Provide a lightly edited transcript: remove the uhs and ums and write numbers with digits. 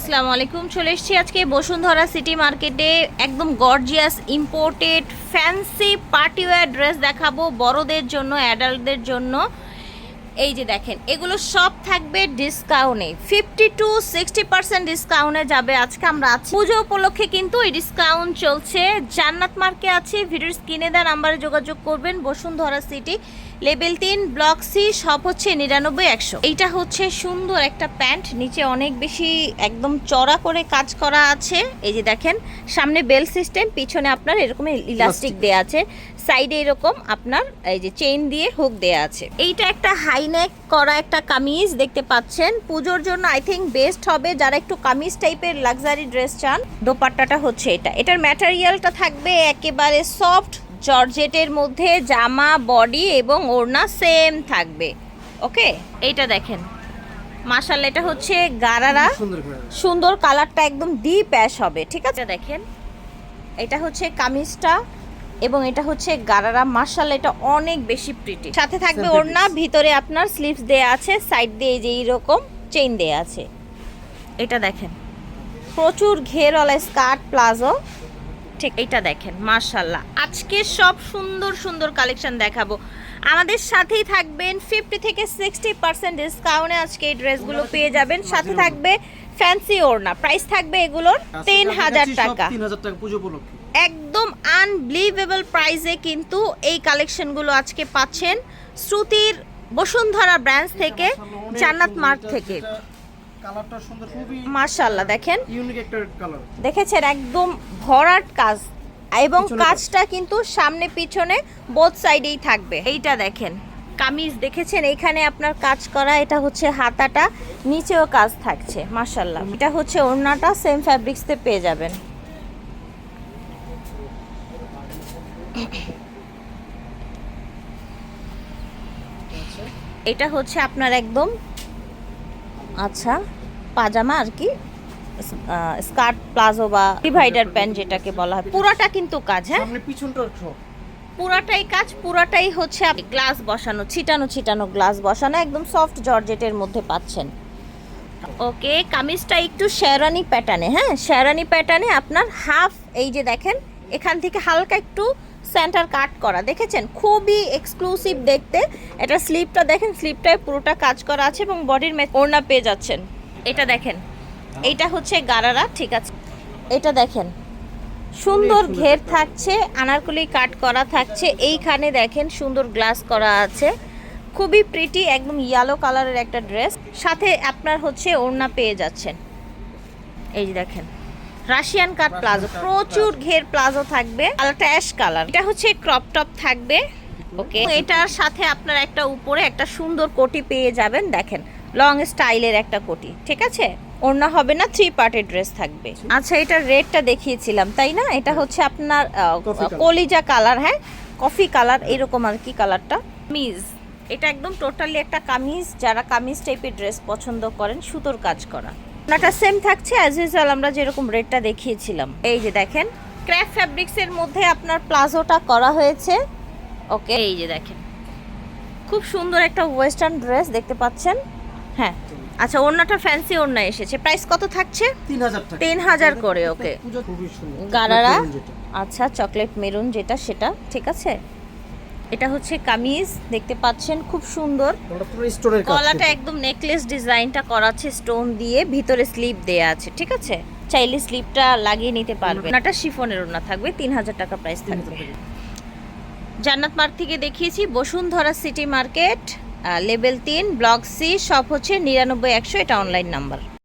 আসসালামু আলাইকুম। চলে এসেছি আজকে বসুন্ধরা সিটি মার্কেটে একদম gorgeous imported fancy party wear dress দেখাবো বড়দের জন্য, অ্যাডাল্টদের জন্য। এই যে দেখেন, এগুলো সব থাকবে ডিসকাউন্টে, 50-60% ডিসকাউন্টে যাবে। আজকে আমরা আছি পুজো উপলক্ষে, কিন্তু এই ডিসকাউন্ট চলছে। জান্নাত মার্কে আছে, ভিডিওর স্ক্রিনে দেওয়া নাম্বারে যোগাযোগ করবেন। Bashundhara city, level 3, block C, সব হচ্ছে 99-100। এইটা হচ্ছে সুন্দর একটা প্যান্ট, নিচে অনেক বেশি একদম চড়া করে কাজ করা আছে। এই যে দেখেন, সামনে বেল সিস্টেম, পিছনে আপনার এরকম ইলাস্টিক দেয়া আছে, সাইডে এরকম আপনার এই যে চেইন দিয়ে হুক দেয়া আছে। এইটা একটা হাইনেক করা একটা কামিজ দেখতে পাচ্ছেন, পুজোর জন্য আই থিঙ্ক বেস্ট হবে যারা একটু কামিজ টাইপের লাক্সারি ড্রেস চান। দোপাট্টাটা হচ্ছে এটার ম্যাটেরিয়ালটা থাকবে একেবারে সফট জর্জেটের মধ্যে, জামা বডি এবং ওড়না সেম থাকবে। ওকে, এইটা দেখেন মাশাআল্লাহ, এটা হচ্ছে গারারা, সুন্দর কালারটা একদম ডিপ অ্যাশ হবে। ঠিক আছে, দেখেন এটা হচ্ছে কামিজটা এবং এটা হচ্ছে গারারা। মাশাআল্লাহ, এটা অনেক বেশি প্রিটি। সাথে থাকবে ওড়না, ভিতরে আপনার স্লিভস দেয়া আছে, সাইড দিয়ে যে এইরকম চেইন দেয়া আছে। এটা দেখেন প্রচুর ঘেরওয়ালা স্কার্ট প্লাজো। ঠিক, এইটা দেখেন মাশাআল্লাহ। আজকে সব সুন্দর সুন্দর কালেকশন দেখাবো, আমাদের সাথেই থাকবেন। 50-60% ডিসকাউন্টে আজকে এই ড্রেসগুলো পেয়ে যাবেন। সাথে থাকবে ফ্যান্সি ওড়না, প্রাইস থাকবে এগুলোর 3000 টাকা। 3000 টাকা পুজো উপলক্ষে একদম আনবিলিভেবল প্রাইসে কিন্তু এই কালেকশনগুলো আজকে পাচ্ছেন শ্রুতির বসুন্ধরা ব্র্যান্ডস থেকে, জান্নাত মার্ক থেকে। কালারটা সুন্দর, খুবই মাশাআল্লাহ, দেখেন ইউনিক একটা কালার। দেখেছেন একদম ভরাট কাজ, এবং কাজটা কিন্তু সামনে পিছনে বোথ সাইডেই থাকবে। এইটা দেখেন কামিজ, দেখেছেন এখানে আপনার কাজ করা, এটা হচ্ছে হাতাটা, নিচেও কাজ থাকছে মাশাআল্লাহ। এটা হচ্ছে ওড়নাটা, সেম ফ্যাব্রিক্সতে পেয়ে যাবেন। এটা হচ্ছে আপনার একদম আচ্ছা পাজামা আর কি, স্কার্ট প্লাজো বা ডিভাইডার প্যান্ট যেটাকে বলা হয়। পুরাটা কিন্তু কাজ, হ্যাঁ সামনে পিছনটা পুরাটাই কাজ, পুরাটাই হচ্ছে গ্লাস বসানো, ছিটানো গ্লাস বসানো, একদম সফট জর্জেটের মধ্যে পাচ্ছেন। ওকে, কামিজটা একটু শেরওয়ানি প্যাটার্নে, হ্যাঁ শেরওয়ানি প্যাটার্নে আপনার হাফ, এই যে দেখেন এখান থেকে হালকা একটু সেন্টার কাট করা, দেখেছেন খুবই এক্সক্লুসিভ দেখতে। এটা স্লিপটা দেখেন, স্লিপটায় পুরোটা কাজ করা আছে এবং বডির ওড়না পেয়ে যাচ্ছেন। এটা দেখেন, এইটা হচ্ছে গারারা। ঠিক আছে, এটা দেখেন সুন্দর ঘের থাকছে, আনারকলি কাট করা থাকছে, এইখানে দেখেন সুন্দর গ্লাস করা আছে, খুবই প্রিটি, একদম ইয়েলো কালারের একটা ড্রেস। সাথে আপনার হচ্ছে ওড়না পেয়ে যাচ্ছেন। এই যে দেখেন রাশিয়ান কাট প্লাজো, প্রচুর ঘের প্লাজো থাকবে, কালারটা অ্যাশ কালার। এটা হচ্ছে ক্রপ টপ থাকবে। ওকে, এটার সাথে আপনার একটা উপরে একটা সুন্দর কোটি পেয়ে যাবেন, দেখেন লং স্টাইলের একটা কোটি। ঠিক আছে, ওড়না হবে না, 3 পার্টের ড্রেস থাকবে। আচ্ছা, এটা রেডটা দেখিয়েছিলাম তাই না? এটা হচ্ছে আপনার কলিজা কালার, হ্যাঁ কফি কালার এরকম আর কি কালারটা। কামিজ, এটা একদম টোটালি একটা কামিজ, যারা কামিজ টাইপের ড্রেস পছন্দ করেন, সুতোর কাজ করা। ওড়নাটা সেম থাকছে অ্যাজ ইউজুয়াল, আমরা যেরকম রেডটা দেখিয়েছিলাম। এই যে দেখেন ক্র্যাপ ফ্যাব্রিক্সের মধ্যে আপনার প্লাজোটা করা হয়েছে। ওকে, এই যে দেখেন খুব সুন্দর একটা ওয়েস্টার্ন ড্রেস দেখতে পাচ্ছেন। হ্যাঁ আচ্ছা, ওড়নাটা ফ্যান্সি ওড়না এসেছে, প্রাইস কত থাকছে? 3000 টাকা, 3000 করে। ওকে, খুবই সুন্দর গারারা, আচ্ছা চকলেট মেরুন যেটা সেটা। ঠিক আছে, এটা হচ্ছে কামিজ দেখতে পাচ্ছেন, খুব সুন্দর, গলাটা একদম নেকলেস ডিজাইনটা করা আছে স্টোন দিয়ে, ভিতরে স্লিপ দেয়া আছে। ঠিক আছে, চাইলে স্লিপটা লাগিয়ে নিতে পারবে। ওড়নাটা শিফনের ওড়না থাকবে, 3000 টাকা প্রাইস থাকবে। জান্নাত মার্ক থেকে দেখিয়েছি Bashundhara city market, level 3, block C, সব হচ্ছে 99-100। এটা অনলাইন নাম্বার।